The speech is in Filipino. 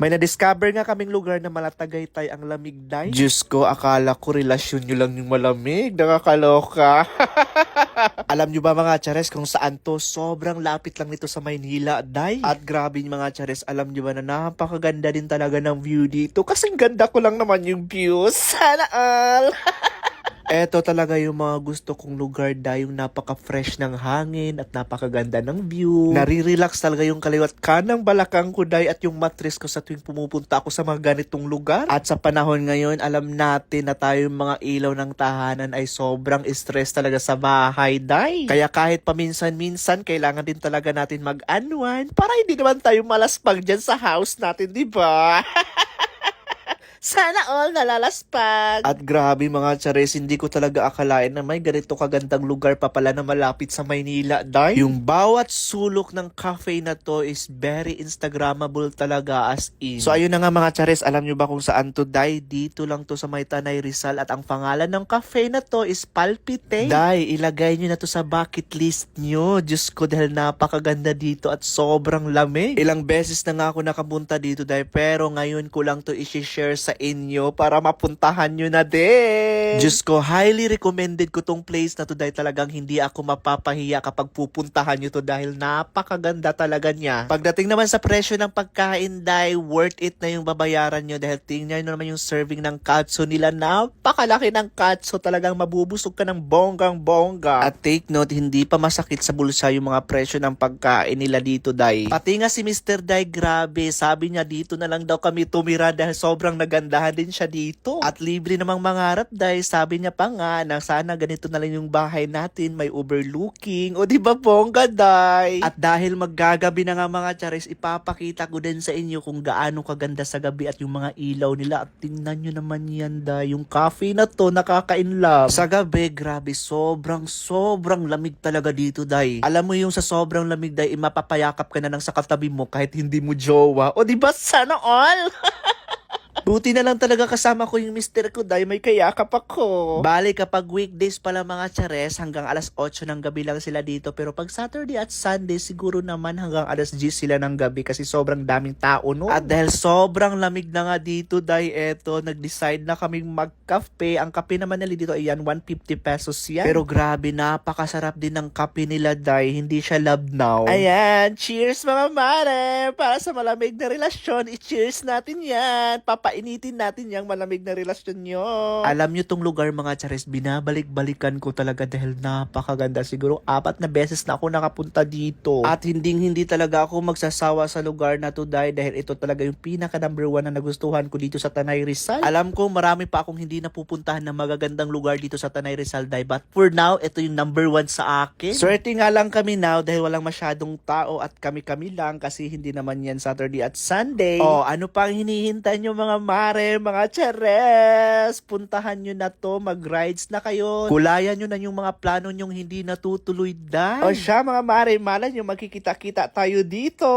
May na-discover nga kaming lugar na malatagaytay ang lamig, day. Diyos ko, akala ko relasyon nyo lang yung malamig. Nakakaloka. Alam nyo ba mga chares kung saan to? Sobrang lapit lang nito sa Maynila, day. At grabe mga chares, alam nyo ba na napakaganda din talaga ng view dito? Kasing ganda ko lang naman yung views. Sana all! Eto talaga yung mga gusto kong lugar dahil yung napaka-fresh ng hangin at napakaganda ng view. Nare-relax talaga yung kaliwat kanang balakang ko day at yung mattress ko sa tuwing pumupunta ako sa mga ganitong lugar. At sa panahon ngayon, alam natin na tayo yung mga ilaw ng tahanan ay sobrang stress talaga sa bahay day. Kaya kahit paminsan-minsan, kailangan din talaga natin mag-unwind para hindi naman tayo malaspag dyan sa house natin, di ba? Sana all nalalaspag. At grabe mga chares, hindi ko talaga akalain na may ganito kagandang lugar pa pala na malapit sa Maynila, day. Yung bawat sulok ng cafe na to is very Instagrammable talaga as in. So ayun na nga mga chares, alam nyo ba kung saan to, day? Dito lang to sa May Tanay Rizal at ang pangalan ng cafe na to is Palpite. Day, ilagay nyo na to sa bucket list nyo. Diyos ko, dahil napakaganda dito at sobrang lamig. Ilang beses na nga ako nakapunta dito, day, pero ngayon ko lang to i-share sa inyo para mapuntahan nyo na din. Diyos ko, highly recommended ko tong place na to dahil talagang hindi ako mapapahiya kapag pupuntahan nyo to dahil napakaganda talaga niya. Pagdating naman sa presyo ng pagkain, dahil worth it na yung babayaran nyo dahil tingnan nyo naman yung serving ng katsu nila. Napakalaki ng katsu, talagang mabubusog ka ng bonggang-bongga. At take note, hindi pa masakit sa bulsa yung mga presyo ng pagkain nila dito, dahil. Pati nga si Mr. Dai, grabe, sabi niya dito na lang daw kami tumira dahil sobrang nagandahan din siya dito. At libre namang mangarap dahil sabi niya pa nga na sana ganito na lang yung bahay natin, may overlooking. O di ba bongga, day? At dahil maggagabi na nga mga charis, ipapakita ko din sa inyo kung gaano kaganda sa gabi at yung mga ilaw nila. At tingnan nyo naman yan, day. Yung cafe na to, nakaka-inlove. Sa gabi, grabe, sobrang lamig talaga dito, day. Alam mo yung sa sobrang lamig, day, mapapayakap ka na ng sa katabi mo kahit hindi mo jowa. O di ba sana all? Buti na lang talaga kasama ko yung mister ko dahil may kayakap ako. Bale kapag weekdays pala mga chares, hanggang alas 8 ng gabi lang sila dito. Pero pag Saturday at Sunday, siguro naman hanggang alas 10 sila ng gabi kasi sobrang daming tao no. At dahil sobrang lamig na nga dito dahil eto, nag-decide na kaming mag-cafe. Ang kape naman nila dito ay yan, 150 pesos yan. Pero grabe, napakasarap din ng kape nila dahil hindi siya love now. Ayan, cheers mga mare! Para sa malamig na relasyon, i-cheers natin yan. Papainitin natin yung malamig na relasyon nyo. Alam nyo tong lugar mga chares, binabalik-balikan ko talaga dahil napakaganda. Siguro 4 na beses na ako nakapunta dito. At hindi talaga ako magsasawa sa lugar na to dahil ito talaga yung pinaka number 1 na nagustuhan ko dito sa Tanay Rizal. Alam ko marami pa akong hindi napupuntahan na magagandang lugar dito sa Tanay Rizal dahil, but for now, ito yung number 1 sa akin. Swerte nga lang kami now dahil walang masyadong tao at kami-kami lang kasi hindi naman yan Saturday at Sunday. Oh, ano pang hinihintay nyo mga mare, mga chares? Puntahan nyo na to, mag-rides na kayo. Kulayan nyo na yung mga plano nyong hindi natutuloy dahil. O siya mga mare, malan nyo magkikita-kita tayo dito.